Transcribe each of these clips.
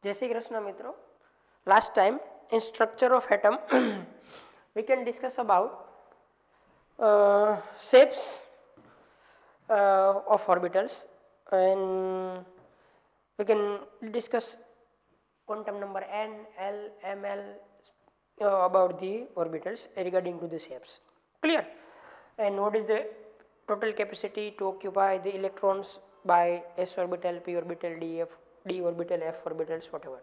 जय श्री कृष्ण मित्रों. Last time in structure of atom we can discuss about shapes of orbitals, and we can discuss quantum number n, l, ml about the orbitals regarding to the shapes. Clear? And what is the total capacity to occupy the electrons by s orbital, p orbital, d orbital, f orbitals, whatever.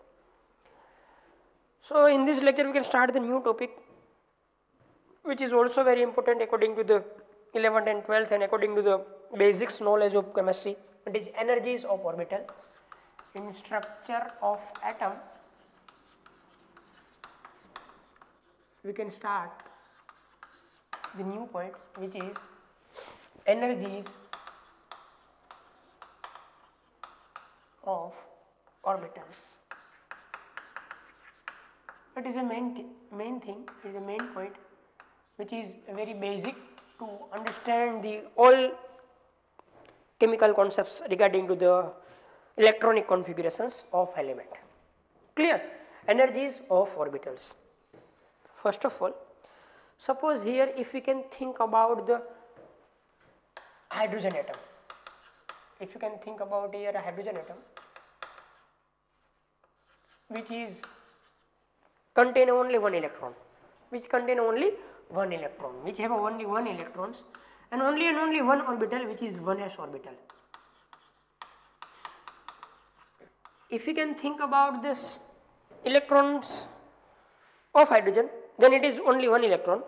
So in this lecture we can start the new topic, which is also very important according to the 11th and 12th and according to the basics knowledge of chemistry. It is energies of orbital in structure of atom. We can start the new point, which is energies of orbitals. It is a main thing, it is a main point which is very basic to understand the all chemical concepts regarding to the electronic configurations of element. Clear? Energies of orbitals. First of all, suppose here if we can think about the hydrogen atom. If you can think about here a hydrogen atom which is contain only one electron, which contain only one electron, which have only one electrons and only one orbital, which is 1s orbital. If we can think about this electrons of hydrogen, then it is only one electron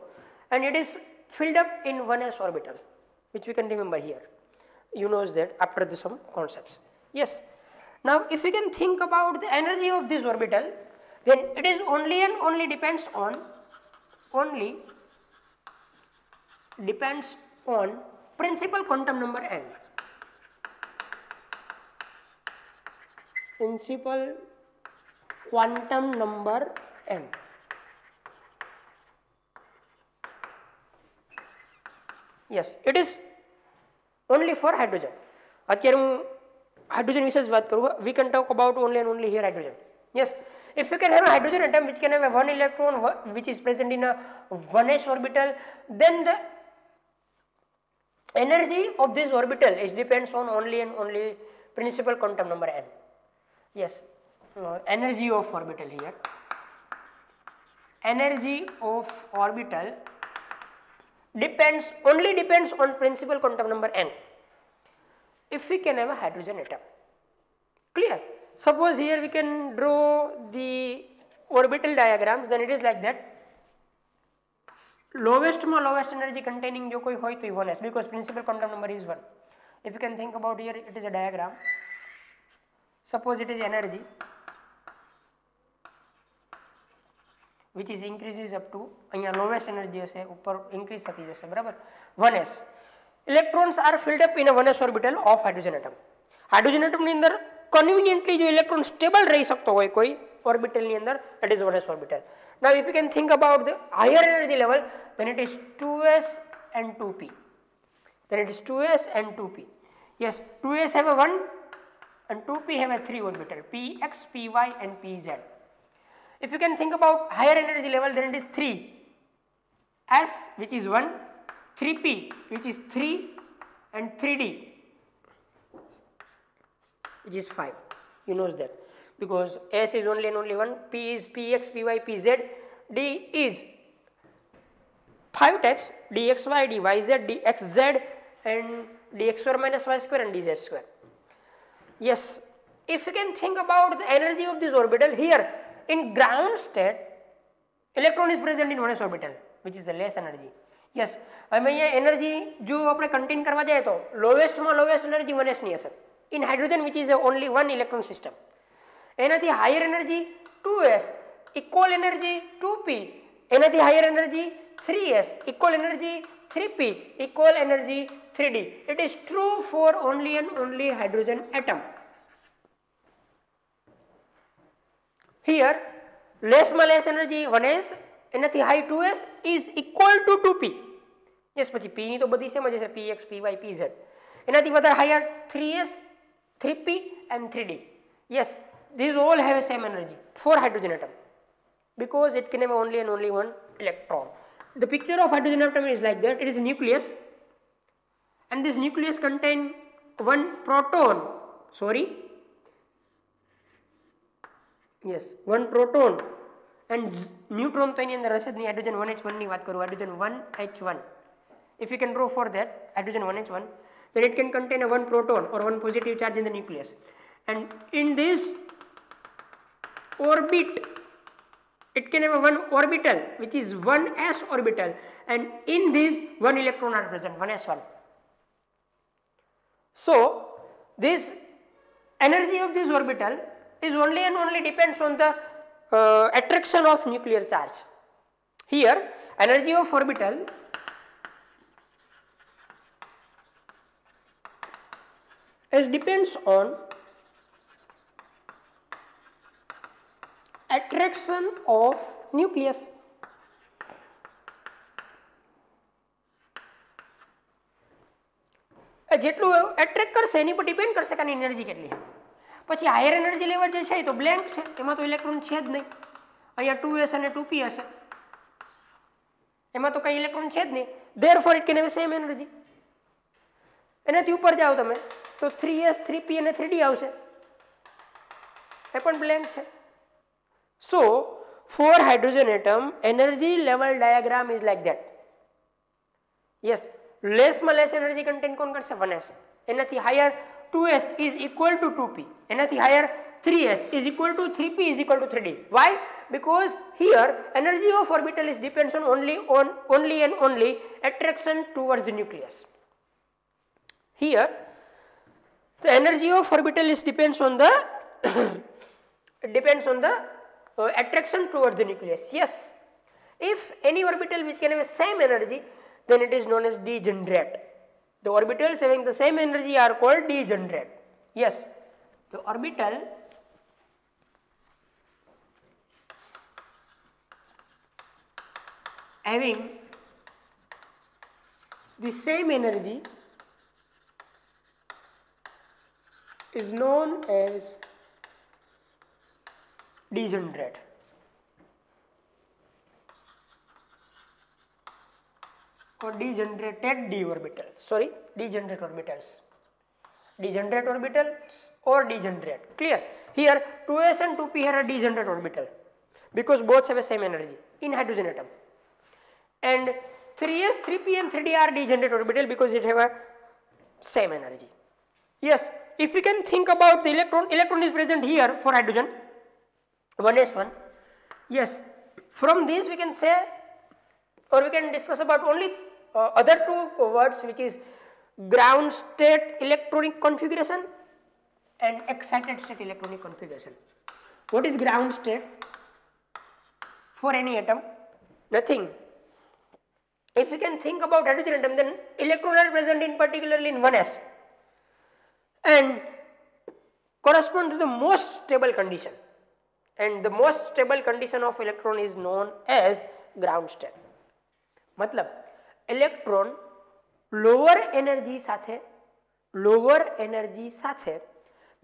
and it is filled up in 1s orbital, which we can remember here. You know that after the some concepts. Yes. Now if we can think about the energy of this orbital, then it is only and only depends on principal quantum number n. Principal quantum number n. Yes, it is only for hydrogen. અત્યારે હું hydrogen વિશે જ વાત કરું. We can talk about only and only here hydrogen. Yes, if you can have a hydrogen atom which can have a one electron which is present in a 1s orbital, then the energy of this orbital is depends on only and only principal quantum number n. Yes, energy of orbital here. Energy of orbital depends on principal quantum number n. If we can have a hydrogen atom. Clear? Suppose here we can draw the orbital diagrams, then it is like that. Lowest energy containing jo koi hoy to 1s, because principal quantum number is 1. If you can think about here, it is a diagram. Suppose it is energy which is increases up to અહીંયા lowest energy હશે, ઉપર increase થતી જશે, બરાબર, 1s. Electrons are filled up in a 1s orbital of hydrogen atom. Hydrogen atom ની અંદર conveniently જો electron stable રહી શકતો હોય કોઈ orbital ની અંદર, that is 1s orbital. Now if you can think about the higher energy level, then it is 2s and 2p. Then it is 2s and 2p. Yes, 2s have a 1 and 2p have a 3 orbital, px, py and pz. If you can think about higher energy level, then it is 3s which is 1, 3p which is 3 and 3d which is 5. You know that because s is only and only 1, p is px, py, pz, d is 5 types, dxy, dyz, dxz and dx square minus y square and dz square. Yes, if you can think about the energy of this orbital here, in ground state electron is present in 1s orbital, which is the less energy. Yes, અમે અહીંયા energy જો આપણે content કરવા જાય તો લોએસ્ટમાં lowest energy 1s ની હશે in hydrogen, which is only one electron system. એનાથી higher energy 2s, equal energy 2p, એનાથી higher energy 3s, equal energy 3p, equal energy 3d. It is true for only and only hydrogen atom. Here less energy 1s, એનાથી high 2s is equal to 2p. Yes, પછી p ની તો બધી same જ હશે, px, py, pz. એનાથી વધારે higher 3s, 3p and 3d. Yes, these all have the same energy for hydrogen atom, because it can have only and only one electron. The picture of hydrogen atom is like that. It is a nucleus, and this nucleus contain one proton, one proton and neutron તો એની અંદર હશે જ નહીં. Hydrogen 1h1 ની વાત કરું, hydrogen 1h1. if you can draw for that hydrogen 1h1, then it can contain a one proton or one positive charge in the nucleus, and in this orbit it can have a one orbital which is 1s orbital, and in this one electron are present, 1s1. so this energy of this orbital is only and only depends on the attraction of nuclear charge. Here energy of orbital is depends on attraction of nucleus. જેટલું attract કરશે એની પર depend કરશે કે આની energy કેટલી છે. પછી higher energy level જે છે એ તો બ્લેન્ક છે, એમાં તો ઇલેક્ટ્રોન છે જ નહીં. અહીંયા 2s અને 2p હશે, એમાં તો કઈ ઇલેક્ટ્રોન છે જ નહીં. therefore it can have same energy. એનાથી ઉપર જાઓ તમે તો 3s 3p અને 3d આવશે, એ પણ બ્લેન્ક છે. so for hydrogen atom energy level diagram is like that. yes, less માં less energy content કોણ કરશે? 1s. એનાથી higher 2s is equal to 2p, એનાથી higher 3s is equal to 3p is equal to 3d. why? because here energy of orbital is depends on only and only attraction towards the nucleus. Here the energy of orbital is depends on the attraction towards the nucleus. yes, if any orbital which can have the same energy, then it is known as degenerate. The orbitals having the same energy are called degenerate. yes, the orbital having the same energy is known as degenerate. or degenerated d orbital, degenerate orbitals, degenerate orbitals or degenerate. clear? Here 2s and 2p here are degenerate orbital because both have the same energy in hydrogen atom, and 3s 3p and 3d are degenerate orbital because it have a same energy. yes, if we can think about the electron is present here for hydrogen 1s1. yes, from this we can say, or we can discuss about only other two words, which is ground state electronic configuration and excited state electronic configuration. What is ground state for any atom? Nothing. If we can think about hydrogen atom, then electrons are present in particularly in 1s and correspond to the most stable condition, and the most stable condition of electron is known as ground state. मतलब electron lower energy સાથે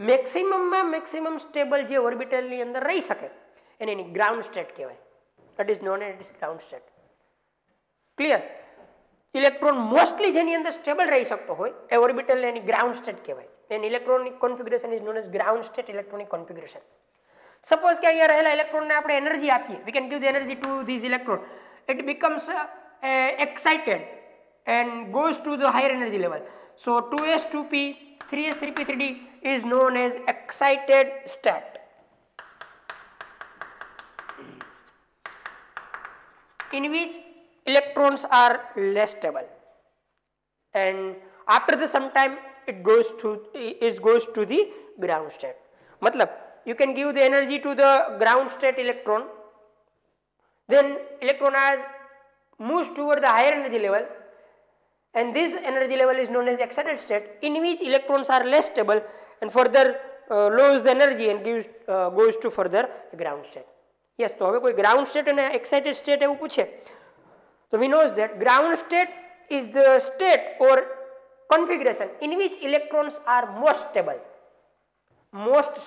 મેક્સિમમમાં maximum stable જે ઓર્બિટલની અંદર રહી શકે એને એની ground state કહેવાય. That is known as ground state. Clear? Electron mostly જેની અંદર સ્ટેબલ રહી શકતો હોય એ ઓર્બિટલને એની ગ્રાઉન્ડ સ્ટેટ કહેવાય. An electronic configuration is known as ground state electronic configuration. Suppose કે અહીંયા રહેલા ઇલેક્ટ્રોનને આપણે એનર્જી આપીએ, we can give the energy to these electron, it becomes excited and goes to the higher energy level. So 2s 2p 3s 3p 3d is known as excited state. in which electrons are less stable, and after the some time it goes to the ground state. मतलब you can give the energy to the ground state electron, then electron moves toward the higher energy level, and this energy level is known as excited state, in which electrons are less stable and further loses the energy and goes to further ground state. yes, તો હવે કોઈ ground state અને excited state એવું પૂછે તો we knows that ground state is the state or configuration in which electrons are most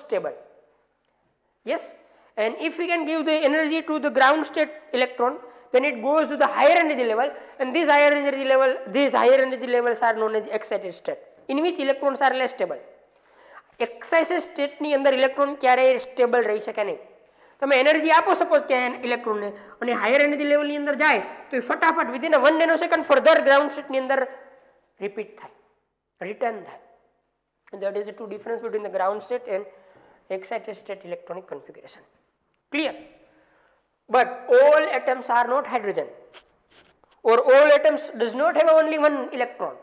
stable. Yes, and if we can give the energy to the ground state electron, then it goes to the higher energy level, and these higher energy levels are known as excited state, in which electrons are less stable. Excited state ની અંદર electron ક્યારેય stable રહી શકે નહીં. તમે energy આપો suppose કે ઇલેક્ટ્રોનને અને હાયર એનર્જી લેવલની અંદર જાય તો એ ફટાફટ વિધિન 1 નેનોસેકન્ડ ફર્ધર ગ્રાઉન્ડ સ્ટેટની અંદર રિપીટ થાય, રિટર્ન થાય. That is the two difference between the ground state and excited state electronic configuration. Clear? But all atoms are not hydrogen, or all atoms does not have only one electron.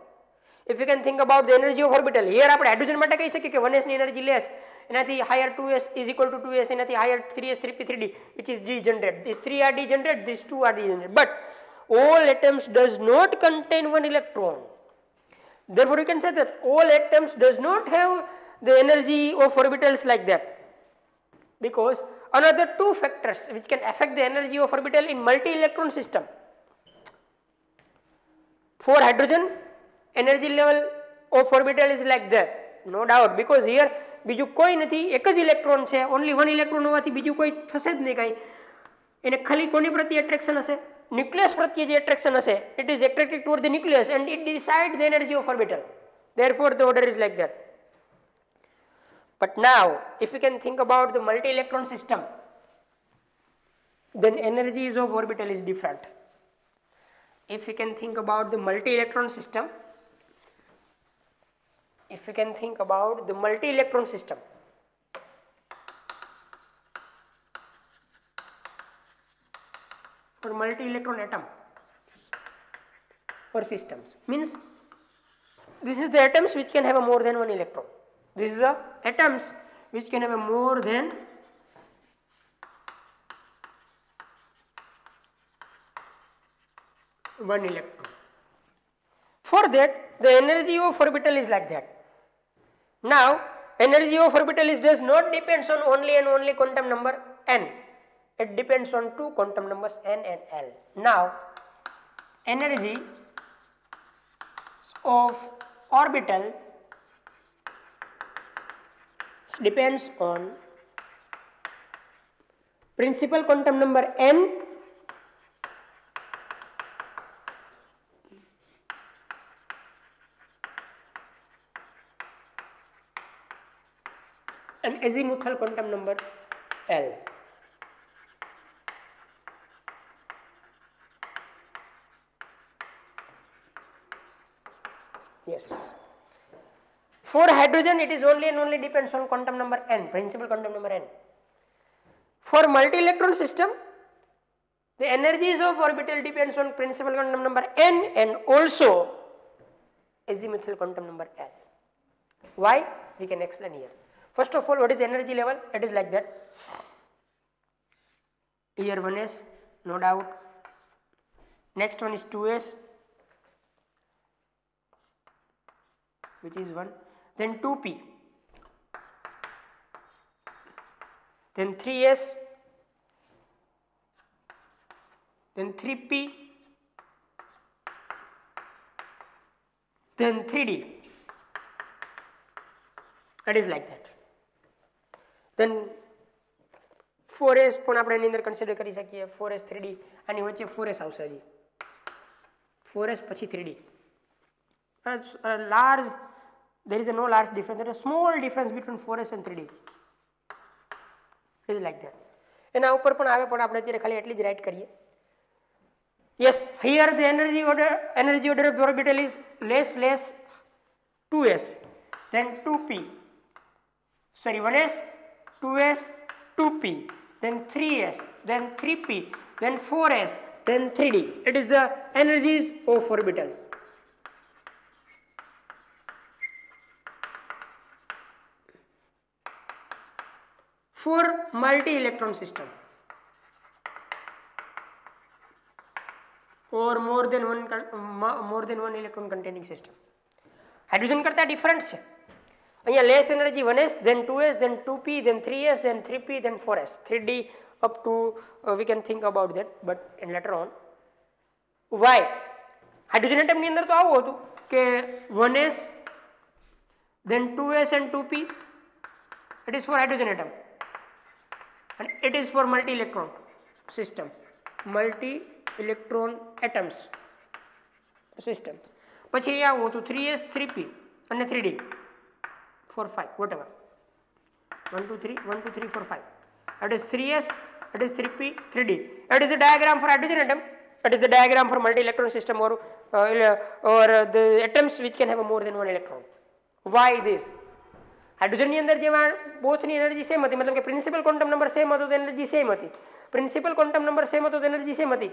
If you can think about the energy of orbital, here આપણે hydrogen માટે કહી શકીએ કે 1s ની energy less, એનાથી higher 2s is equal to 2s, એનાથી higher 3s 3p 3d which is degenerate. These 3 are degenerate, these 2 are degenerate. But all atoms does not contain one electron. Therefore you can say that all atoms does not have the energy of orbitals like that, because another two factors which can affect the energy of orbital in multi-electron system. For hydrogen, energy level of orbital is like that, no doubt, because here બીજું કોઈ નથી, એક જ electron છે, only one electron હોવાથી બીજું કોઈ થશે જ નહીં કાંઈ. એને ખાલી કોની પ્રત્યે એટ્રેક્શન હશે? ન્યુક્લિયસ પ્રત્યે જે એટ્રેક્શન હશે, it is attracted toward the nucleus and it decides the energy of orbital. Therefore the order is like that. But now if we can think about the multi-electron system, then energies of orbital is different. If we can think about the multi-electron system, if we can think about the multi-electron system, or multi-electron atom or systems, means this is the atoms which can have a more than one electron. This is the atoms which can have a more than one electron. For that, the energy of orbital is like that. Now, energy of orbital does not depends on only and only quantum number n. It depends on two quantum numbers n and l. Now, energy of orbital depends on principal quantum number n and azimuthal quantum number L. Yes. For hydrogen, it is only and only depends on quantum number n, principal quantum number n. For multi-electron system, the energies of orbital depends on principal quantum number n and also azimuthal quantum number L. Why? We can explain here. First of all, what is energy level? It is like that. Here 1s, no doubt. Next one is 2s, which is 1. Then 2p. Then 3s. Then 3p. Then 3d. It is like that. Then 4s પણ આપણે એની અંદર consider કરી શકીએ. 4s 3d, આની વચ્ચે 4s આવશે હજી. 4s પછી 3d. Large, there is no large difference. There is a small difference between 4s and 3d. It is like that. એના ઉપર પણ આવે, પણ આપણે અત્યારે ખાલી એટલી જ રાઈટ કરીએ. Yes, here the energy order of the orbital is less 2s, then 2p. Sorry, 1s, 2s, 2p, then 3s, then 3p, then 4s, then 3d. It is the energies of orbital. For multi-electron system or more than one electron containing system, hydrogen કરતા different છે. અહીંયા less energy 1s, then 2s, then 2p, then 3s, then 3p, then 4s, 3d up to we can think about that, but later on. Why? Hydrogen atom ની અંદર તો આવું હતું કે 1s, then 2s and 2p. It is for hydrogen atom. and it is for multi-electron system, multi-electron atoms systems. પછી અહીંયા આવો તો 3s 3p અને 3d 4 5 whatever 1 2 3 1 2 3 4 5 that is 3s, that is 3p 3d. That is the diagram for hydrogen atom, that is the diagram for multi-electron system or the atoms which can have more than one electron. Why this? Hydrogen ની અંદર જેમાં both ની energy same હતી, मतलब કે principal quantum number same હતો તો energy same હતી, પ્રિન્સિપલ ક્વોન્ટમ નંબર સેમ હતો તો એનર્જી સેમ હતી.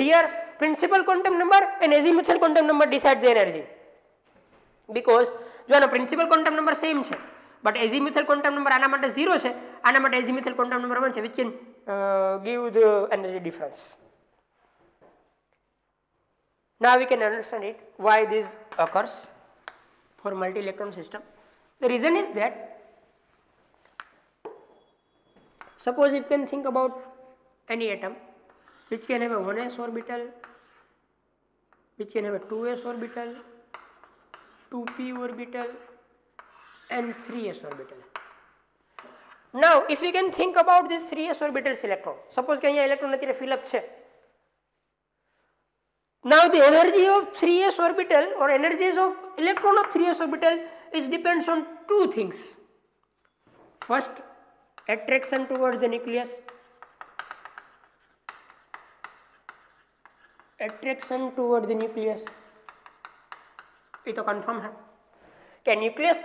Here principal quantum number and azimuthal quantum number decide the energy, because જો આનો પ્રિન્સિપલ ક્વોન્ટમ નંબર સેમ છે બટ એઝીમ્યુથલ ક્વોન્ટમ નંબર આના માટે 0 છે, આના માટે એઝીમ્યુથલ ક્વોન્ટમ નંબર 1 છે, which can give the energy difference. Now we can understand it why this occurs for multi-electron system. The reason is that, suppose you can think about any atom which can have a 1s orbital, which can have a 2s orbital, 2p orbital and 3s orbital. Now if we can think about this 3s orbitals electron, suppose કે અહીંયા electron અત્યારે fill up છે. Now the energy of 3s orbital or energies of electron of 3s orbital is depends on two things. First, attraction towards the nucleus, attraction towards the nucleus, ये तो confirm है कि nucleus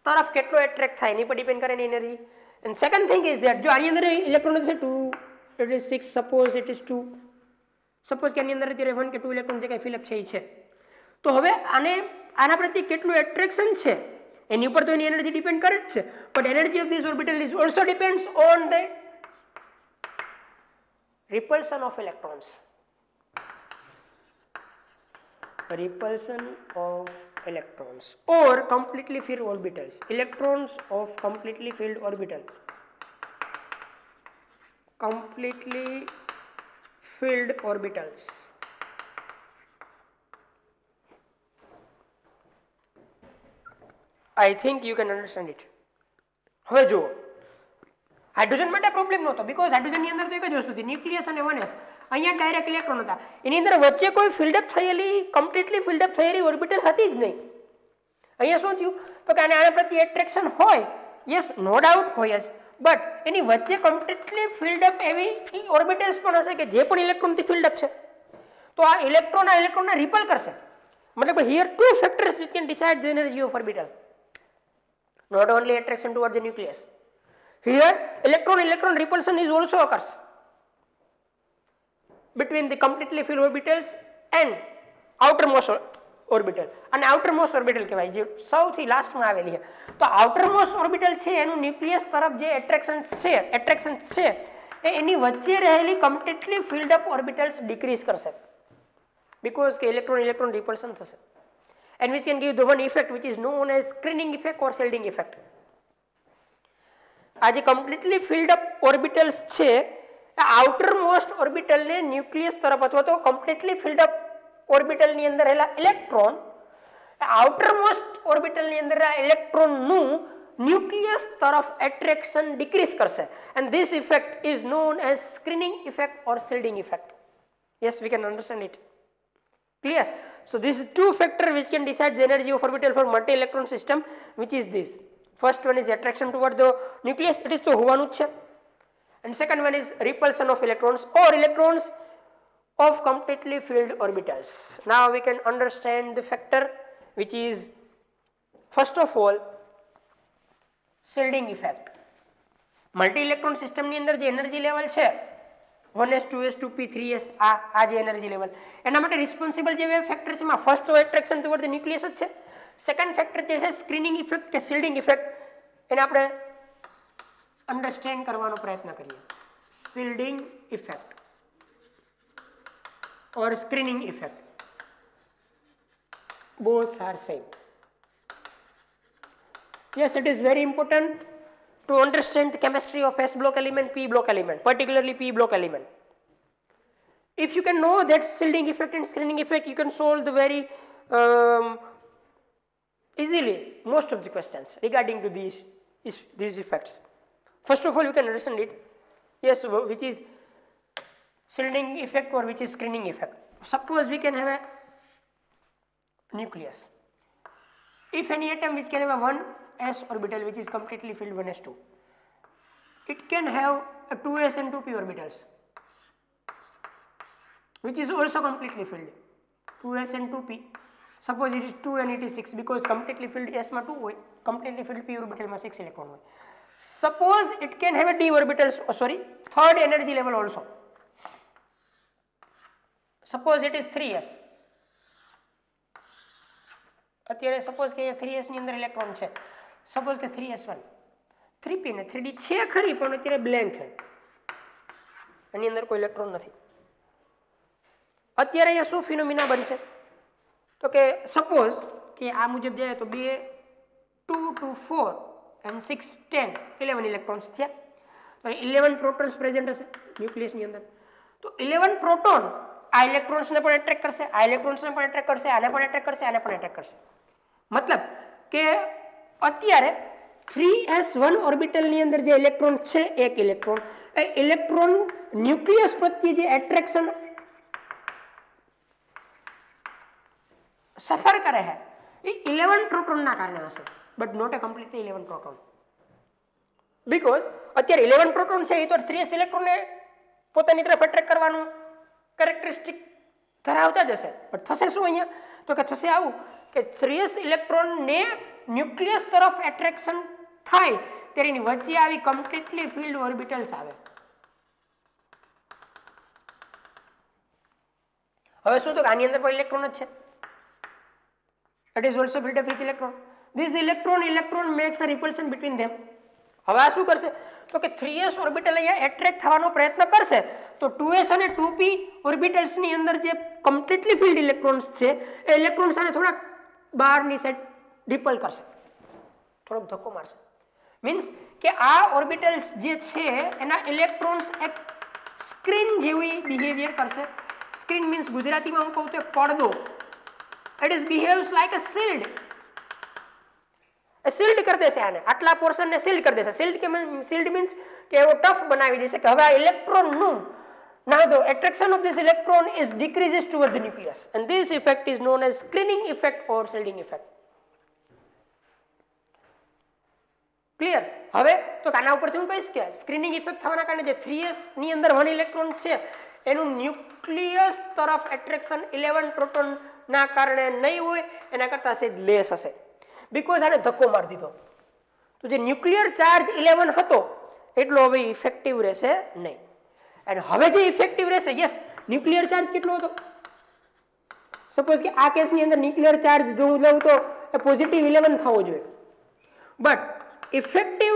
तरफ કેટલો attract થાય એની પર depend કરે એની energy. And second thing is that जो આની અંદર electron છે 2, it is 6, suppose it is 2, suppose કે આની અંદર અત્યારે 1 કે 2 electron જે કાંઈ fill up છે એ છે, તો હવે આના પ્રત્યે કેટલું એટ્રેક્શન છે એની ઉપર તો એની એનર્જી ડિપેન્ડ કરે જ છે, but energy of this orbital is also depends on the repulsion of electrons, repulsion of electrons or completely filled orbitals, electrons of completely filled orbital, completely filled orbitals. I think you can understand it. હવે જુઓ hydrogen માટે problem નહોતો, because હાઇડ્રોજનની અંદર તો એક જ વસ્તુ હતી, ન્યુક્લિયસ અને 1s. અહીંયા ડાયરેક્ટ ઇલેક્ટ્રોન હતા, એની અંદર વચ્ચે કોઈ ફિલ્ડઅપ થયેલી કમ્પ્લીટલી ફિલ્ડઅપ થયેલી ઓર્બિટલ હતી જ નહીં. અહીંયા શું થયું તો કે આના પ્રત્યે એટ્રેક્શન હોય, યસ નો ડાઉટ હોય જ, બટ એની વચ્ચે કમ્પ્લીટલી ફિલ્ડઅપ એવી ઓર્બિટલ્સ પણ હશે કે જે પણ ઇલેક્ટ્રોનથી ફિલ્ડઅપ છે, તો આ ઇલેક્ટ્રોનને રિપલ કરશે. मतलब here two factors which can decide the energy of orbital, not only attraction towards the nucleus. Here electron repulsion is also occurs between the completely filled orbitals and outermost orbital. અને outermost orbital કહેવાય જે સૌથી લાસ્ટમાં આવેલી છે. તો outermost orbital છે એનું ન્યુક્લિયસ તરફ જે એટ્રેક્શન છે એની વચ્ચે રહેલી completely filled up orbitals decrease કરશે, because કે electron repulsion થશે, and which can give the one effect which is known as screening effect or shielding effect. આ જે completely filled up orbitals છે outermost orbital ને ન્યુક્લિયસ તરફ અથવા તો completely filled up orbital ની અંદર રહેલા ઇલેક્ટ્રોન outermost orbital ની અંદર ઇલેક્ટ્રોન નું ન્યુક્લિયસ તરફ attraction decrease કરશે, and this effect is known as screening effect or shielding effect. Yes, we can understand it. Clear? So these two factors which can decide the energy of orbital for multi-electron system, which is this. First one is attraction toward the nucleus, it is તો હોવાનું જ છે, and second one is repulsion of electrons or electrons of completely filled orbitals. Now we can understand the factor which is first of all shielding effect. Multi-electron system ની અંદર જે energy level છે 1s 2s 2p 3s આ જે energy level એના માટે responsible જે factor છે એમાં ફર્સ્ટ તો એટ્રેક્શન ટુવર્ડ ધ ન્યુક્લિયસ જ છે, સેકન્ડ ફેક્ટર જે છે સ્ક્રીનિંગ ઇફેક્ટ કે શિલ્ડિંગ ઇફેક્ટ, એને આપણે અન્ડરસ્ટેન્ડ કરવાનો પ્રયત્ન કરીએ. Shielding effect or screening effect both are same. Yes, it is very important to understand the chemistry of s block element, p block element, particularly p block element. If you can know that shielding effect and screening effect, you can solve the very easily most of the questions regarding to these effects. First of all, you can understand it Yes, which is shielding effect or which is screening effect. Suppose we can have a nucleus. If any atom which can have a 1s orbital which is completely filled 1s2, it can have a 2s and 2p orbitals which is also completely filled, 2s and 2p. Suppose it is 2 and it is 6 because completely filled s માં 2 હોય, completely filled p orbital માં 6 electron હોય. Suppose it can have a d orbitals, third energy level also. Suppose it is 3s. અત્યારે suppose કે 3s ની અંદર electron છે, suppose કે 3s1, 3p ને 3d છે ખરી પણ અત્યારે બ્લેન્ક છે, એની અંદર કોઈ ઇલેક્ટ્રોન નથી. અત્યારે અહીંયા શું ફિનોમિના બનશે તો કે સપોઝ કે આ મુજબ જાય તો 2 2 2 4 and 6 10 11 ઇલેક્ટ્રોન્સ થયા. તો 11 પ્રોટોન્સ પ્રેઝન્ટ હશે ન્યુક્લિયસની અંદર. તો 11 પ્રોટોન આ ઇલેક્ટ્રોન્સને પણ એટ્રેક્ટ કરશે, આ ઇલેક્ટ્રોન્સને પણ એટ્રેક્ટ કરશે, આને પણ એટ્રેક્ટ કરશે, આને પણ એટ્રેક્ટ કરશે. મતલબ કે અત્યારે 3s1 ઓર્બિટલની અંદર જે ઇલેક્ટ્રોન છે, એક ઇલેક્ટ્રોન, એ ઇલેક્ટ્રોન ન્યુક્લિયસ પ્રત્યે જે એટ્રેક્શન સફર કરે છે એ 11 પ્રોટોનના કારણે હશે, but not a completely 11 proton. Because અત્યારે 11 પ્રોટોન છે એ તો 3s ઇલેક્ટ્રોનને પોતાની તરફ એટ્રેક્ટ કરવાનું કેરેક્ટરિસ્ટિક ધરાવતા જ હશે. પણ થશે શું અહીંયા તો કે થશે આવું કે 3s ઇલેક્ટ્રોનને ન્યુક્લિયસ તરફ એટ્રેક્શન થાય ત્યારે એની વચ્ચે આવી કમ્પ્લીટલી ફિલ્ડ ઓર્બિટલ્સ આવે. હવે શું તો આની અંદર પણ ઇલેક્ટ્રોન જ છે, it is also filled up with electron. This electron makes a repulsion between them. હવે આ શું કરશે તો કે 3s ઓર્બિટલ અહીંયા એટ્રેક્ટ થવાનો પ્રયત્ન કરશે તો 2s અને 2p ઓર્બિટલ્સ ની અંદર જે કમ્પ્લીટલી ફિલ્ડ ઇલેક્ટ્રોન્સ છે એ ઇલેક્ટ્રોન્સ આને થોડા બહારની સાઈડ રિપલ કરશે, થોડોક ધક્કો મારશે. મીન્સ કે આ ઓર્બિટલ્સ જે છે એના ઇલેક્ટ્રોન્સ એક સ્ક્રીન જેવી બિહેવિયર કરશે. સ્ક્રીન મીન્સ ગુજરાતીમાં હું કહું તો એક પડદો. It is behaves like a shield. Shield કરી દેશે આને, આટલા પોર્શનને શિલ્ડ કરી દેશે. શિલ્ડ મીન્સ કે એવો ટફ બનાવી દેશે કે હવે આ ઇલેક્ટ્રોનનું now the attraction of this electron is decreases towards the nucleus and this effect is known as screening effect or shielding effect. Clear? હવે તો આના ઉપરથી હું કહીશ કે સ્ક્રીનિંગ ઇફેક્ટ થવાના કારણે જે 3s ની અંદર 1 ઇલેક્ટ્રોન છે એનું ન્યુક્લિયસ તરફ એટ્રેક્શન 11 પ્રોટોન ના કારણે નહીં હોય, એના કરતાં સેજ લેસ હશે. બીકોઝ આને ધક્કો મારી દીધો તો જે ન્યુક્લિયર ચાર્જ 11 હતો એટલો હવે ઇફેક્ટિવ રહેશે નહીં. અને હવે જે ઇફેક્ટિવ રહેશે, યસ ન્યુક્લિયર ચાર્જ કેટલો હતો, સપોઝ કે આ કેસની અંદર ન્યુક્લિયર ચાર્જ જો હું લઉં તો એ પોઝિટિવ 11 થવો જોઈએ, બટ ઇફેક્ટિવ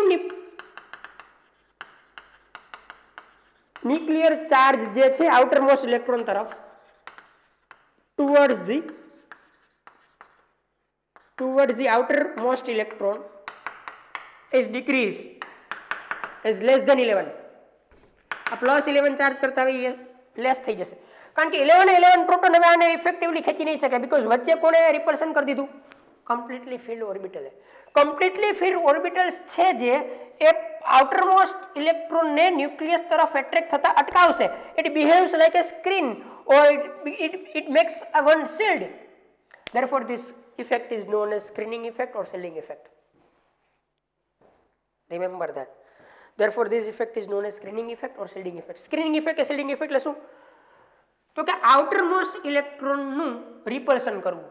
ન્યુક્લિયર ચાર્જ જે છે આઉટર મોસ્ટ ઇલેક્ટ્રોન તરફ towards the outermost electron is decrease is less than 11. આ પ્લસ 11 ચાર્જ કરતા હવે લેસ થઈ જશે કારણ કે 11 પ્રોટોન હવે આને ઇફેક્ટિવલી ખેંચી નહીં શકે બીકોઝ વચ્ચે કોણે રિપલ્શન કરી દીધું, completely field orbital. Completely field orbitals છે જે એ આઉટરમોસ્ટ ઇલેક્ટ્રોનને ન્યુક્લિયસ તરફ એટ્રેક્ટ થતા અટકાવશે. It behaves like a screen or it makes a one shield. Therefore this effect is known as screening effect or shielding effect. Remember that. Therefore this effect is known as screening effect or shielding effect. Screening effect and shielding effect એટલે શું તો કે outermost electron નું repulsion કરવું.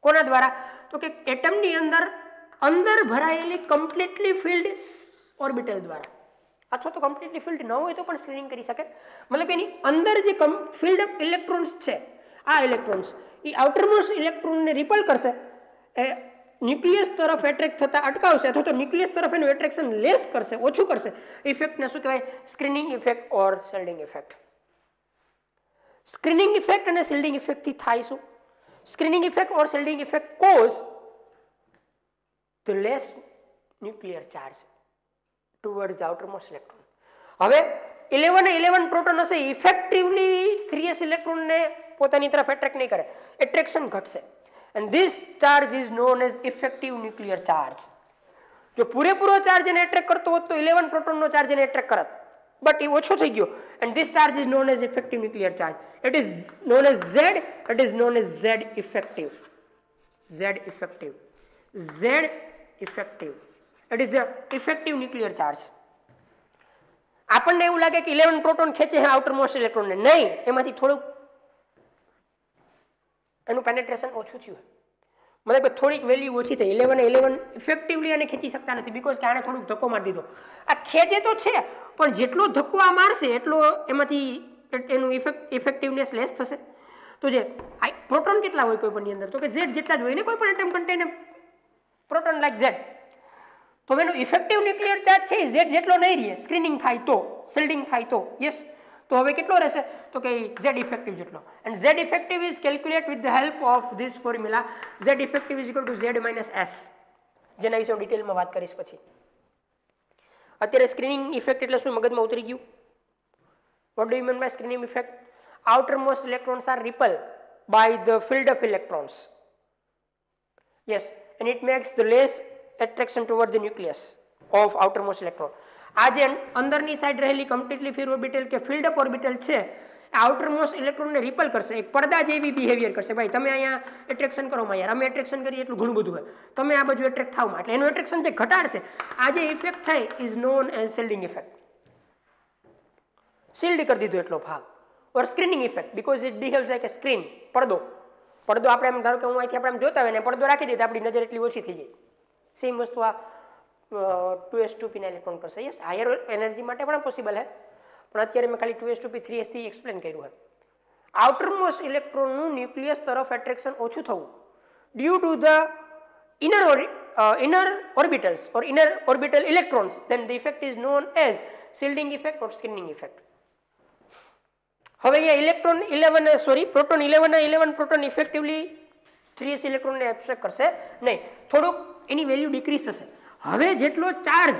કોના દ્વારા તો કે એટમ ની અંદર ભરાયેલી completely filled orbital દ્વારા, અથવા તો કમ્પ્લીટલી ફિલ્ડ ન હોય તો પણ સ્ક્રીનિંગ કરી શકે. મતલબ એની અંદર જે ફિલ્ડ અપ ઇલેક્ટ્રોન્સ છે આ ઇલેક્ટ્રોન્સ એ આઉટરમોસ્ટ ઇલેક્ટ્રોનને રિપલ કરશે, એ ન્યુક્લિયસ તરફ એટ્રેક્ટ થતા અટકાવશે અથવા તો ન્યુક્લિયસ તરફ એનું એટ્રેક્શન લેસ કરશે, ઓછું કરશે. ઇફેક્ટને શું કહેવાય? Screening effect or shielding effect. Screening effect અને શિલ્ડિંગ ઇફેક્ટથી થાય શું? Screening effect or shielding effect cause the less nuclear charge towards the outermost electron. હવે 11 પ્રોટોન હશે ઇફેક્ટિવલી 3s ઇલેક્ટ્રોનને પોતાની તરફ એટ્રેક્ટ નહીં કરે, એટ્રેક્શન ઘટશે. and this charge is known as effective nuclear charge. જો પૂરેપૂરો ચાર્જ એને એટ્રેક્ટ કરતો હોત તો 11 પ્રોટોનનો ચાર્જ એને એટ્રેક્ટ કરત, but એ ઓછો થઈ ગયો, and this charge is known as effective nuclear charge. It is known as Z. It is known as Z effective. Z effective. Z effective. It is the effective nuclear charge. આપણને એવું લાગે કે 11 proton ખેંચે છે outer most ઇલેક્ટ્રોનને, નહીં, એમાંથી થોડુંક એનું પેનેટ્રેશન ઓછું થયું, મતલબ થોડીક વેલ્યુ ઓછી થઈ. 11 ઇફેક્ટિવલી આને ખેંચી શકતા નથી, બીકોઝ કે આને થોડુંક ધક્કો મારી દીધો. આ ખેંચે તો છે, પણ જેટલો ધક્કો આ મારશે એટલો એમાંથી એનું ઇફેક્ટિવનેસ લેસ થશે. તો જે પ્રોટોન કેટલા હોય કોઈ પણની અંદર, તો કે Z જેટલા જ હોય ને કોઈ પણ atom contain proton like Z. તો એનો ઇફેક્ટિવ ન્યુક્લિયર ચાર્જ છે Z જેટલો નહીં રહે, સ્ક્રીનિંગ થાય તો, શિલ્ડિંગ થાય તો. યસ, તો હવે કેટલો રહેશે, તો કે Z ઇફેક્ટિવ જેટલો. And Z effective is calculate with the help of this formula. Z effective is equal to Z minus S, જેના વિશે ડિટેલમાં વાત કરીશ પછી. અત્યારે સ્ક્રીનિંગ ઇફેક્ટ એટલે શું મગજમાં ઉતરી ગયું? What do you mean by screening effect? outermost electrons are repelled by the field of electrons. Yes, and it makes the less attraction toward the nucleus of outermost electron. આ જે અંદરની side રહેલી completely free orbital કે field up orbital છે, આઉટરમોસ્ટ ઇલેક્ટ્રોનને ripple કરશે, એક પડદા જેવી બિહેવિયર કરશે. ભાઈ તમે અહીંયા એટ્રેક્શન કરો માં, યાર અમે એટ્રેક્શન કરીએ એટલું ઘણું બધું હોય, તમે આ બાજુ એટ્રેક્ટ થાવ માં, એટલે એનું એટ્રેક્શન જે ઘટાડશે, આ જે ઇફેક્ટ થાય is known as shielding effect. Shield કરી દીધો એટલો ભાગ. Or screening effect, because it behaves like a screen. પડદો આપણે એમ ધારો કે હું અહીંથી આપણે જોતા હોય ને પડદો રાખી દઈએ તો આપણી નજર એટલી ઓછી થઈ જાય. સેમ વસ્તુ આ 2s2p ના ઇલેક્ટ્રોન કરશે. યસ, હાયર એનર્જી માટે પણ પોસિબલ છે, પણ અત્યારે મેં ખાલી 2s2p 3s થી એક્સપ્લેન કર્યું છે. આઉટરમોસ્ટ ઇલેક્ટ્રોનનું ન્યુક્લિયસ તરફ એટ્રેક્શન ઓછું થવું due to the inner orbitals or inner orbital electrons, then the effect is known as shielding effect or screening effect. હવે અહીંયા પ્રોટોન 11 પ્રોટોન ઇફેક્ટિવલી 3s ઇલેક્ટ્રોનને એબ્સ્ટ્રેક્ટ કરશે નહીં, થોડુંક એની વેલ્યુ ડિક્રીઝ થશે. હવે જેટલો ચાર્જ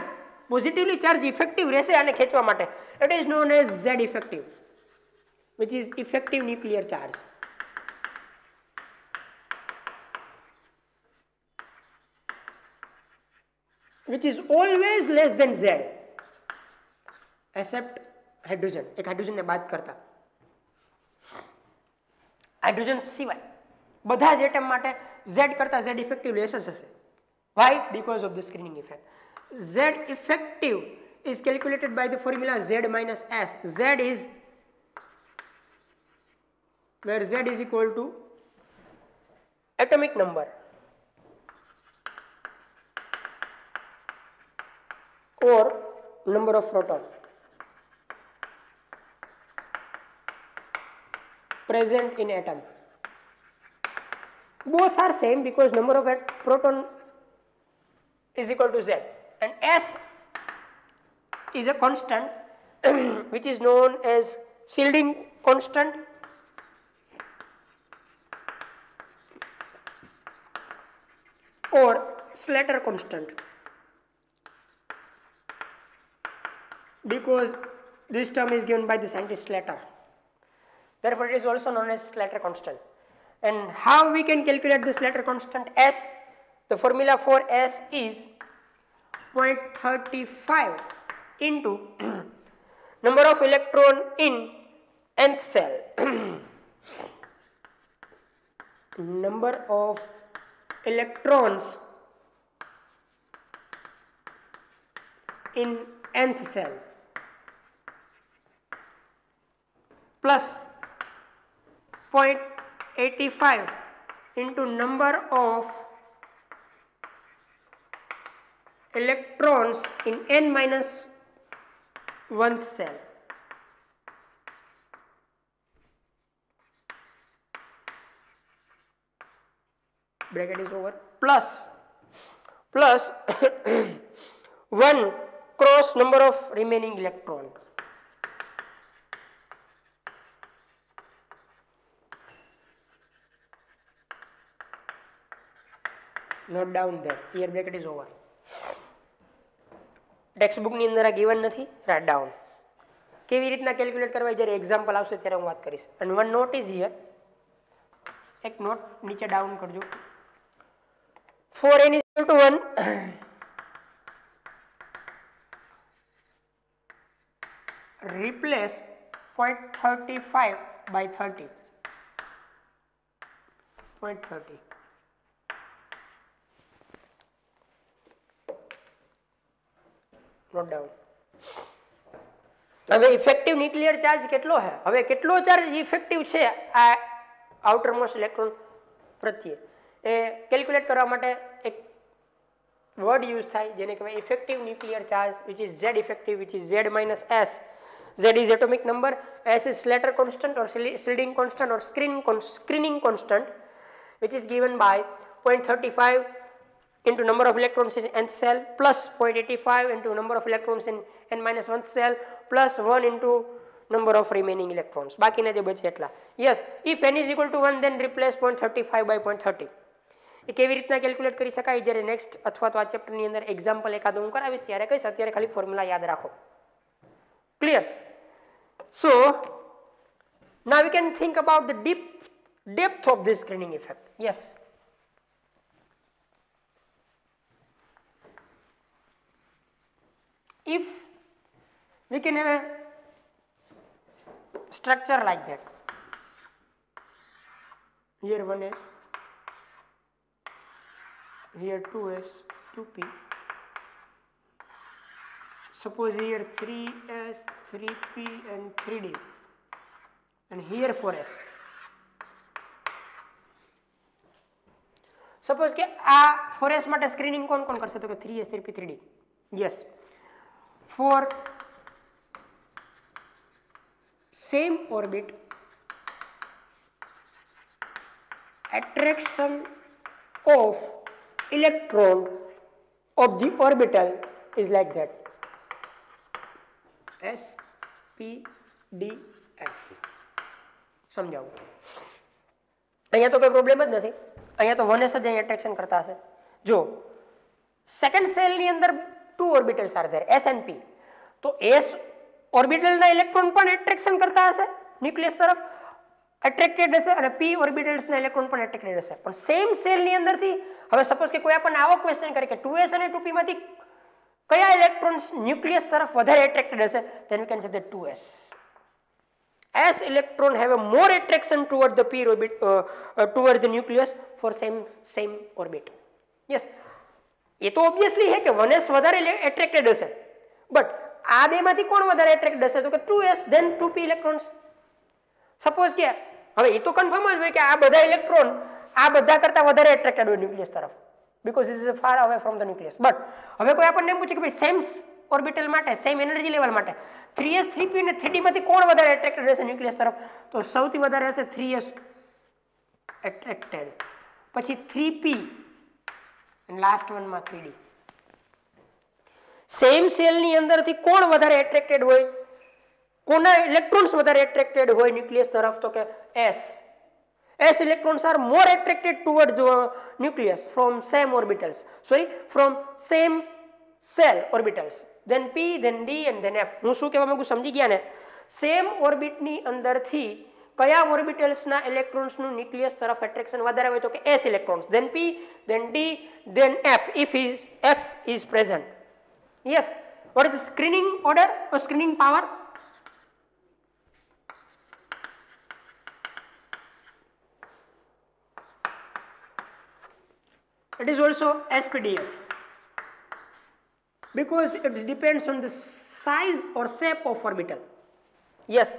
પોઝિટિવલી ચાર્જ ઇફેક્ટિવ રહેશે આને ખેંચવા માટે, it is known as Z effective, which is effective nuclear charge. which is always less than Z except hydrogen. એક હાઇડ્રોજન ને બાદ કરતા, હાઇડ્રોજન સિવાય બધા જ એટમ માટે Z કરતા Z ઇફેક્ટિવ લેસ જ હશે. Why? Because of the screening effect. Z effective is calculated by the formula Z minus S. Z is where Z is equal to atomic number or number of proton present in atom. Both are same because number of proton is equal to Z, and S is a constant which is known as shielding constant or Slater constant, because this term is given by the scientist Slater. Therefore, it is also known as Slater constant. And how we can calculate the Slater constant? S, the formula for S is 0.35 into number of electron in nth cell. Number of electrons in nth cell plus 0.85 into number of electrons in n minus 1th cell. Bracket is over. Plus 1 cross number of remaining electron. Note down there. Here bracket is over. Textbook ની અંદર આ given નથી, write down. કેવી રીતના calculate કરવા જ્યારે example આવશે ત્યારે હું વાત કરીશ. And one note is here, એક નોટ નીચે ડાઉન કરજો. For n is equal to 1 replace 0.35 by 30. 0.30. Note down. હવે ઇફેક્ટિવ ન્યુક્લિયર ચાર્જ કેટલો છે? હવે કેટલો ચાર્જ ઇફેક્ટિવ છે આ આઉટરમોસ્ટ ઇલેક્ટ્રોન પ્રત્યે એ કેલ્ક્યુલેટ કરવા માટે એક વર્ડ યુઝ થાય જેને કહેવાય effective nuclear charge which is Z effective, which is Z minus S. Z is atomic number, S is Slater constant or shielding constant or screening constant, which is given by 0.35 into number of electrons in nth cell plus 0.85 into number of electrons in n minus 1th cell plus 1 into number of remaining electrons. બાકીના જે બચે એટલા. Yes, if n is equal to 1 then replace 0.35 by 0.30. એ કેવી રીતના calculate કરી શકાય જ્યારે next અથવા તો આ ચેપ્ટરની અંદર એક્ઝામ્પલ એકાદ હું કરાવીશ ત્યારે કહીશ, અત્યારે ખાલી ફોર્મ્યુલા યાદ રાખો. Clear? So now we can think about the depth of this screening effect. Yes. If we can have a structure like that, here 1s, here 2s, 2p, suppose here 3s, 3p and 3d, and here 4s. Suppose કે આ 4s માટે screening કોણ કોણ કરશે? તો કે 3s, 3p, 3d. Yes. For same orbit, attraction of electron of the orbital is like that. S, P, D, F. સમજાવું. અહીંયા તો કોઈ પ્રોબ્લેમ જ નથી. અહીંયા તો 1s જ અહીંયા એટ્રેક્શન કરતા હશે. જો સેકન્ડ સેલની અંદર 2 orbitals are there, S and P. તો S ઓર્બિટલના ઇલેક્ટ્રોન પણ એટ્રેક્શન કરતા હશે ન્યુક્લિયસ તરફ, એટ્રેક્ટેડ હશે, અને P ઓર્બિટલ્સના ઇલેક્ટ્રોન પણ એટ્રેક્ટેડ હશે. પણ સેમ સેલની અંદરથી હવે સપોઝ કે કોઈ આપણને આવો ક્વેશ્ચન કરે કે 2s અને 2p માંથી કયા ઇલેક્ટ્રોન્સ ન્યુક્લિયસ તરફ વધારે એટ્રેક્ટેડ હશે, then we can say that 2s. S electron have a more attraction toward the P orbit, toward the nucleus for same orbit. Yes. એ તો ઓબ્વિયસલી છે કે 1s વધારે એટ્રેક્ટેડ હશે, બટ આ બે માંથી કોણ વધારે એટ્રેક્ટેડ હશે? તો કે 2s then 2p electrons. Suppose કે હવે એ તો કન્ફર્મ જ હોય કે આ બધા ઇલેક્ટ્રોન આ બધા કરતા વધારે એટ્રેક્ટેડ હોય ન્યુક્લિયસ તરફ, because it is far away from the nucleus. But હવે કોઈ આપણને એમ પૂછે કે ભાઈ સેમ ઓર્બિટલ માટે, સેમ એનર્જી લેવલ માટે 3s, 3p અને 3d માંથી કોણ વધારે એટ્રેક્ટેડ હશે ન્યુક્લિયસ તરફ? તો સૌથી વધારે હશે 3s એટ્રેક્ટેડ, પછી 3p and last one માં 3d. સેમ સેલની અંદરથી કોણ વધારે એટ્રેક્ટેડ હોય, કોના ઇલેક્ટ્રોન્સ વધારે એટ્રેક્ટેડ હોય ન્યુક્લિયસ તરફ? તો કે s. S electrons are more attracted towards nucleus from same orbitals, from same cell orbitals, then p, then d and then f. હું શું કહેવા માંગુ સમજી ગયા ને? સેમ ઓર્બિટની અંદરથી કયા ઓર્બિટલ્સના ઇલેક્ટ્રોન્સનું ન્યુક્લિયસ તરફ એટ્રેક્શન વધારે હોય? તો કે s electrons, then p, then d, then f if f is present. Yes. What is the screening order or screening power? It is also SPDF because it depends on the size or shape of orbital. Yes.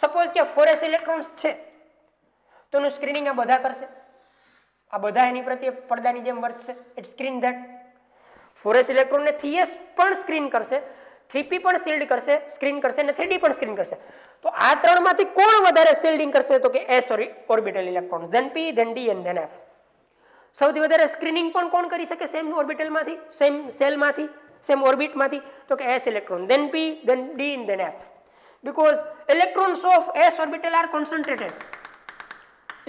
Suppose કે 4s electrons છે તો એનું screening આ બધા કરશે, આ બધા એની પ્રત્યે પડદાની જેમ વર્તશે. It screen that. 4s electron ને 3s પણ સ્ક્રીન કરશે, 3p પણ શિલ્ડ કરશે, સ્ક્રીન કરશે, અને 3d પણ સ્ક્રીન કરશે. તો આ ત્રણમાંથી કોણ વધારે શિલ્ડિંગ કરશે? તો કે s orbital electrons, then p, then d and then f. સૌથી વધારે સ્ક્રીનિંગ પણ કોણ કરી શકે સેમ ઓર્બિટલમાંથી, સેમ સેલમાંથી, સેમ ઓર્બિટમાંથી? તો કે s electron, then p, then d and then f. Because electrons of s orbital are concentrated,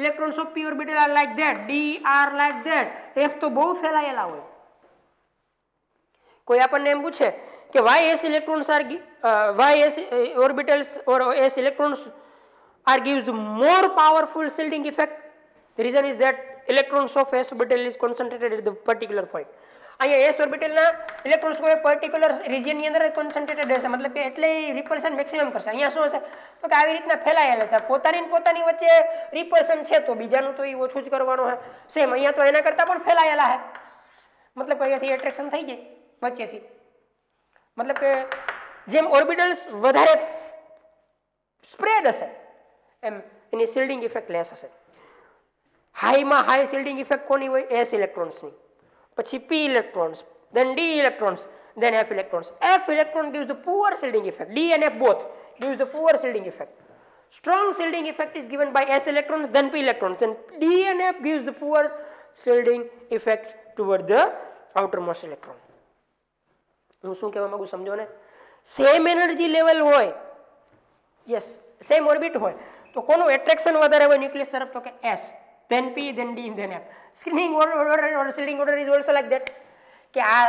electrons of p orbital are like that, d are like that, f તો બહુ ફેલાયેલા હોય. કોઈ આપણને એમ પૂછે કે why s electrons are why s orbitals or s electrons are gives the more powerful shielding effect? The reason is that electrons of s orbital is concentrated at the particular point. અહીંયા s ઓર્બિટલના electrons કોઈ particular રિજિયનની અંદર concentrated રહેશે, મતલબ કે એટલે રિપલ્શન maximum કરશે. અહીંયા શું હશે તો કે આવી રીતના ફેલાયેલા છે, પોતાની વચ્ચે રિપલ્શન છે તો બીજાનું તો એ ઓછું જ કરવાનું છે. સેમ અહીંયા તો એના કરતાં પણ ફેલાયેલા છે, મતલબ કે અહીંયાથી એટ્રેક્શન થઈ જાય વચ્ચેથી, મતલબ કે જેમ ઓર્બિટલ્સ વધારે સ્પ્રેડ હશે એમ એની શિલ્ડિંગ ઇફેક્ટ લેસ હશે. હાઈમાં હાઈ શિલ્ડિંગ ઇફેક્ટ કોની હોય? s ઇલેક્ટ્રોન્સની, પછી p electrons, then d electrons, then f electrons. F electron gives the poor shielding effect. D and F both gives the poor shielding effect. Strong shielding effect is given by s electrons, then p electrons. Then D and F gives the poor shielding effect toward the outermost electron. હું શું કહેવા માંગુ સમજો ને? Same energy level હોય, yes same orbit હોય તો કોનું એટ્રેક્શન વધારે હોય ન્યુક્લિયસ તરફ? તો કે s, then p, then d, then f. Screening order or shielding order is also like that કે આ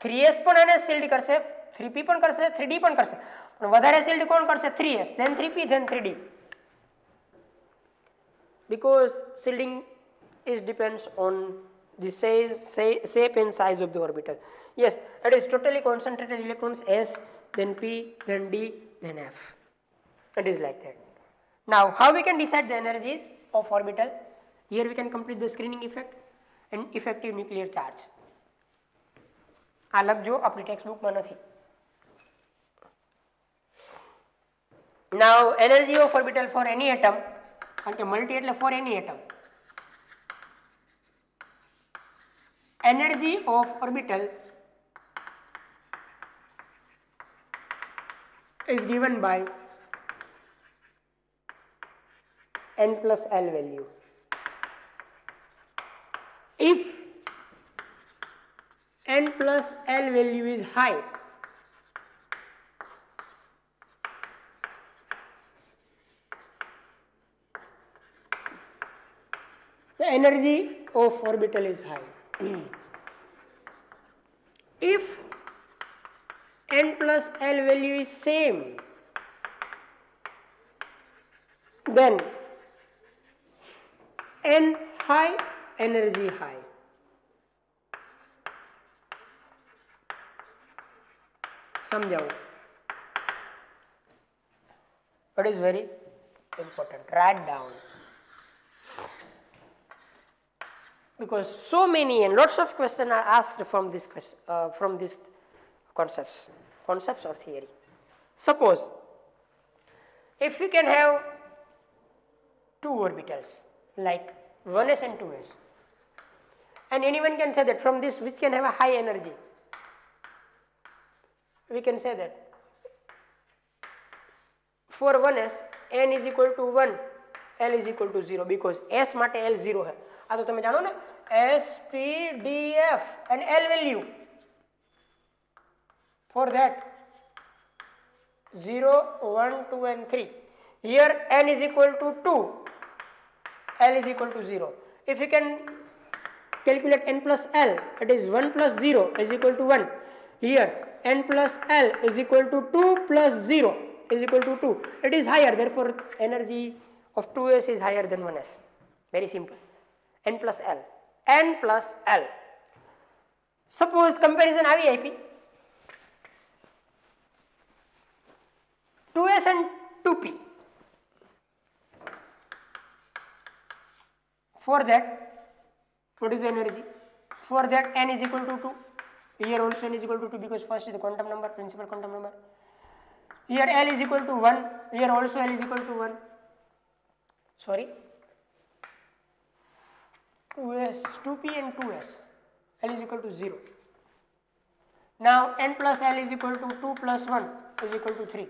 3s પણ આને શિલ્ડ કરશે, 3p પણ કરશે, 3d પણ કરશે, પણ વધારે શિલ્ડ કોણ કરશે? 3s, then 3p, then 3d, because shielding is depends on the shape and size of the orbital. Yes, it is totally concentrated electrons, s, then p, then d, then f. It is like that. Now how we can decide the energies of orbital? Here we can complete the screening effect and effective nuclear charge. આ લખજો, આપણી text બુકમાં નથી. Now energy of orbital for any atom, કારણ કે multi એટલે for any atom. Energy of orbital is given by n plus L value. If n plus L value is high, the energy of orbital is high. If n plus L value is same, then n high, energy high. समझाओ. It is very important. Write down, because so many and lots of questions are asked from this concepts or theory. Suppose if we can have two orbitals like 1s and 2s, and anyone can say that from this which can have a high energy, we can say that for 1s n is equal to 1, L is equal to 0, because s માટે L 0 है. આ તો તમે જાણો ને, s, p, d, f and L value. For that 0, 1, 2 and 3. Here n is equal to 2, L is equal to 0. If you can calculate n plus L, it is 1 plus 0 is equal to 1. Here n plus L is equal to 2 plus 0 is equal to 2. It is higher, therefore energy of 2s is higher than 1s. Very simple. N plus L. N plus L. Suppose comparison આવી આપી 2s and 2p. For that, what is the energy? For that n is equal to 2. Here also n is equal to 2, because first is the quantum number, principal quantum number. Here L is equal to 1. Here also L is equal to 1. Sorry, 2s, 2p and 2s. L is equal to 0. Now n plus L is equal to 2 plus 1 is equal to 3.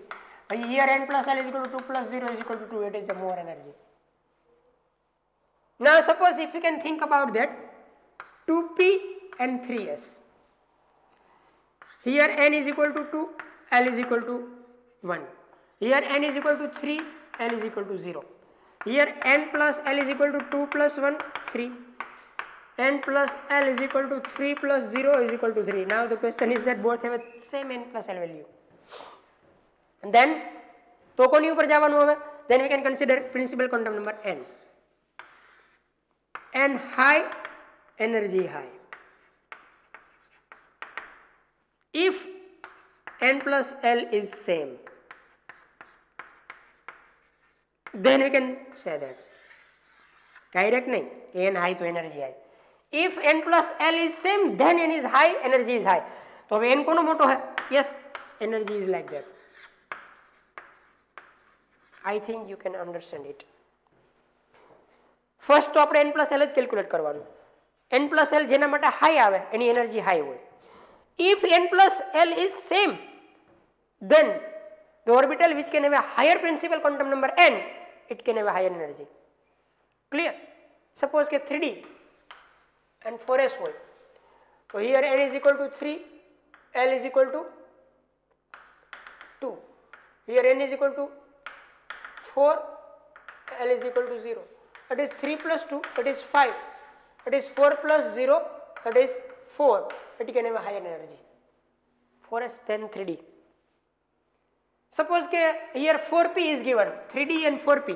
Here n plus L is equal to 2 plus 0 is equal to 2. It is a more energy. Now suppose if we can think about that, 2p and 3s. Here n is equal to 2, L is equal to 1. Here n is equal to 3, L is equal to 0. Here n plus L is equal to 2 plus 1, 3. N plus L is equal to 3 plus 0 is equal to 3. Now the question is that both have a same n plus L value. And then તો કોની ઉપર જવાનું હવે? Then we can consider principal quantum number n. N high, energy high. if n plus L is same, then we can say that. Direct nahi, n high to energy high. If n plus L is same, then n is high, energy is high. तो अब n कोनो मोटो है? Yes, energy is like that. I think you can understand it. First તો આપણે n plus L જ calculate કરવાનું. n plus L જેના માટે હાઈ આવે એની એનર્જી હાઈ હોય. If n plus L is same, then the orbital which can have a higher principal quantum number n, it can have a higher energy. Clear? Suppose કે 3D and 4s હોય. So here n is equal to 3, L is equal to 2. Here n is equal to 4, L is equal to 0. That is 3 plus 2, that is 5. That is 4 plus 0, that is 4. It can have a higher energy. 4s then 3D. Suppose ke here 4p is given, 3D and 4p.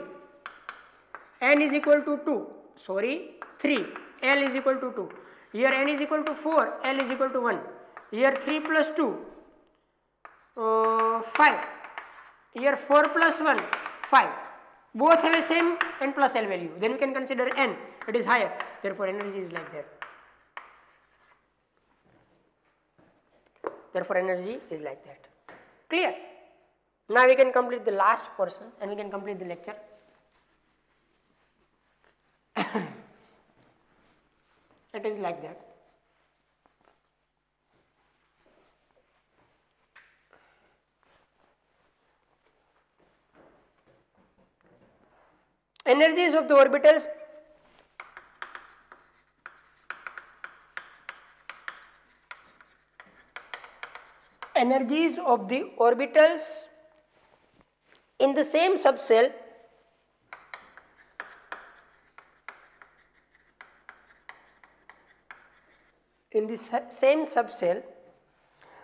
N is equal to 2, sorry 3, L is equal to 2. Here n is equal to 4, L is equal to 1. Here 3 plus 2, 5. Here 4 plus 1, 5. Both have a same n plus L value. Then we can consider n, it is higher. Therefore, energy is like that. Therefore, energy is like that. Clear? Now we can complete the last portion and we can complete the lecture. It is like that. Energies of the orbitals in the same subcell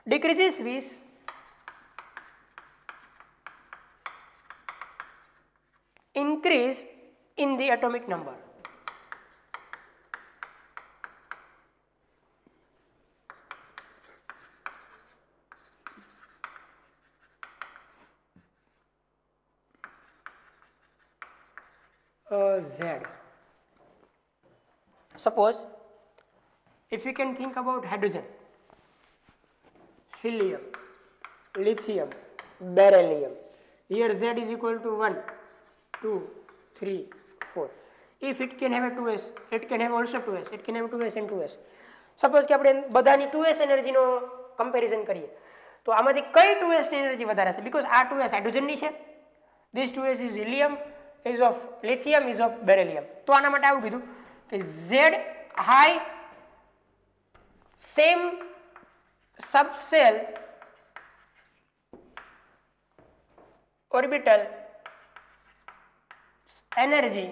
decreases with increase in the atomic number. Z. Suppose if we can think about hydrogen, helium, lithium, beryllium, here Z is equal to 1, 2, 3, 4. If it can have a 2s, it can have also 2s, it can have 2s and 2s. Suppose કે આપણે બધાની 2s એનર્જીનો comparison કરીએ તો આમાંથી કઈ 2s ની energy વધારે છે? બીકોઝ આ 2s હાઇડ્રોજનની છે, this 2s is helium, is of lithium, is of beryllium. તો આના માટે આવું કીધું કે Z high same subcell orbital energy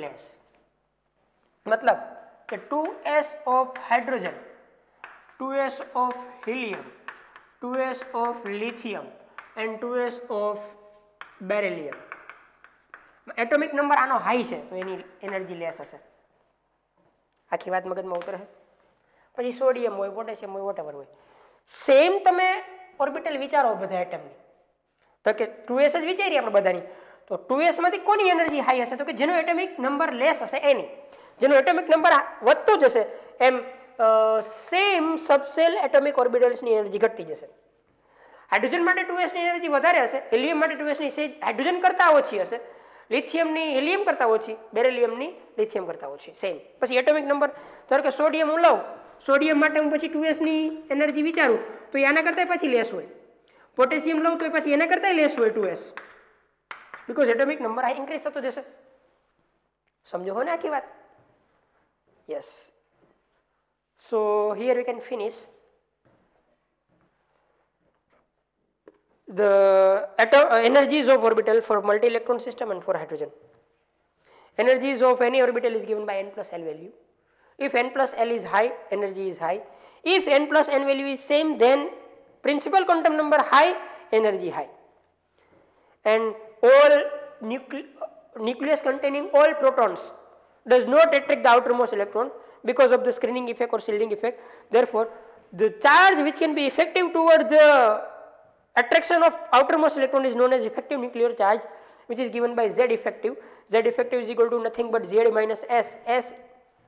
less. मतलब कि 2s of hydrogen, 2s of helium, 2s of lithium and 2s of beryllium. Atomic number આનો high છે તો એની એનર્જી લેસ હશે. આખી વાત મગજમાં ઉતરે. પછી સોડિયમ હોય, પોટેશિયમ હોય, વોટેવર હોય, સેમ તમે ઓર્બિટલ વિચારો બધા એટમની તો કે 2s જ વિચારીએ આપણે બધાની, તો 2s માંથી કોની એનર્જી હાઈ હશે? તો કે જેનો એટોમિક નંબર લેસ હશે એની. જેનો એટોમિક નંબર વધતો જશે એમ સેમ સબસેલ એટોમિક ઓર્બિટલ્સની એનર્જી ઘટતી જશે. હાઇડ્રોજન માટે 2s ની એનર્જી વધારે હશે, હિલિયમ માટે 2s ની હાઇડ્રોજન કરતા ઓછી હશે, લિથિયમની હિલિયમ કરતા ઓછી, બેરિલિયમની લિથિયમ કરતા ઓછી, સેમ. પછી એટોમિક નંબર ધારો કે સોડિયમ હું લઉં, સોડિયમ માટે હું પછી 2s ની એનર્જી વિચારું તો એના કરતાં પછી લેસ હોય. પોટેશિયમ લઉં તો પછી એના કરતાં લેસ હોય 2s, બીકોઝ એટોમિક નંબર આ ઇન્ક્રીઝ થતો જશે. સમજો હો ને આખી વાત? Yes. So here we can finish the energies of orbital for multi-electron system and for hydrogen. Energies of any orbital is given by n plus L value. If n plus L is high, energy is high. If n plus n value is same, then principal quantum number high, energy high. And all nucleus containing all protons does not attract the outermost electron because of the screening effect or shielding effect. Therefore, the charge which can be effective towards the attraction of outermost electron is known as effective nuclear charge, which is given by Z effective. Z effective is equal to nothing but Z minus S, S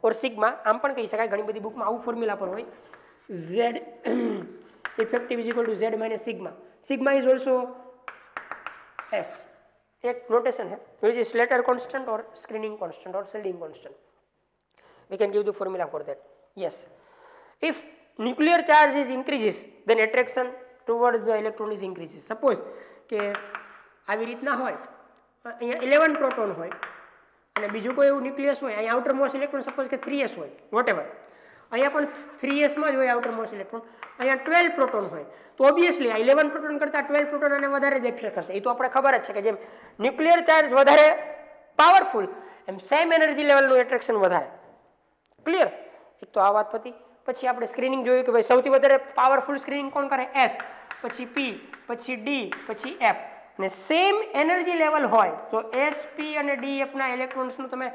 or sigma. આમ પણ કહી શકાય, ઘણી બધી બુકમાં આવું formula પણ હોય. Z effective is equal to Z minus sigma. Sigma is also S. एक notation है, which is Slater constant or screening constant or shielding constant. We can give the formula for that. Yes, if nuclear charge is increases, then attraction towards the electron is increases. Suppose કે આવી રીતના હોય, અહીંયા 11 proton હોય અને બીજું કોઈ એવું ન્યુક્લિયસ હોય, અહીંયા આઉટરમોસ્ટ ઇલેક્ટ્રોન સપોઝ કે 3s હોય, વોટેવર, અહીંયા પણ 3s માં જ હોય આઉટરમોસ્ટ ઇલેક્ટ્રોન, અહીંયા 12 પ્રોટોન હોય, તો ઓબ્વિયસલી આ 11 પ્રોટોન કરતા 12 પ્રોટોન આને વધારે જ એટ્રેક્ટ કરશે. એ તો આપણે ખબર જ છે કે જેમ ન્યુક્લિયર ચાર્જ વધારે પાવરફુલ એમ સેમ એનર્જી લેવલનું એટ્રેક્શન વધારે. ક્લિયર? એક તો આ વાત પતી. પછી આપણે સ્ક્રીનિંગ જોયું કે ભાઈ સૌથી વધારે પાવરફુલ સ્ક્રીનિંગ કોણ કરે? S, પછી P, પછી D, પછી F. અને સેમ એનર્જી લેવલ હોય તો S, P અને D, F ના ઇલેક્ટ્રોન્સનું તમે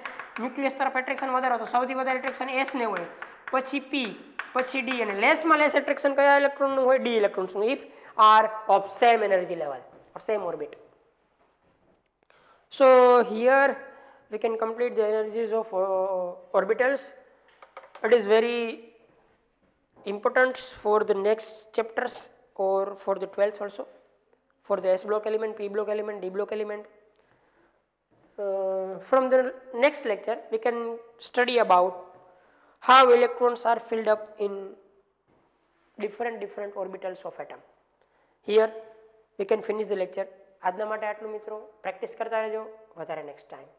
ન્યુક્લિયસ તરફ એટ્રેક્શન વધારો તો સૌથી વધારે એટ્રેક્શન S ને હોય, પછી P, પછી D, અને લેસમાં લેસ એટ્રેક્શન કયા ઇલેક્ટ્રોનનું હોય? D ઇલેક્ટ્રોન્સનું, if are of same energy level or same orbit. So here we can complete the energies of orbitals. It is very important for the next chapters or for the 12th also, for the S block element, P block element, D block element. From the next lecture we can study about how electrons are filled up in different orbitals of atom. Here we can finish the lecture. આજના માટે આટલું મિત્રો, practice કરતા રહેજો વધારે next time.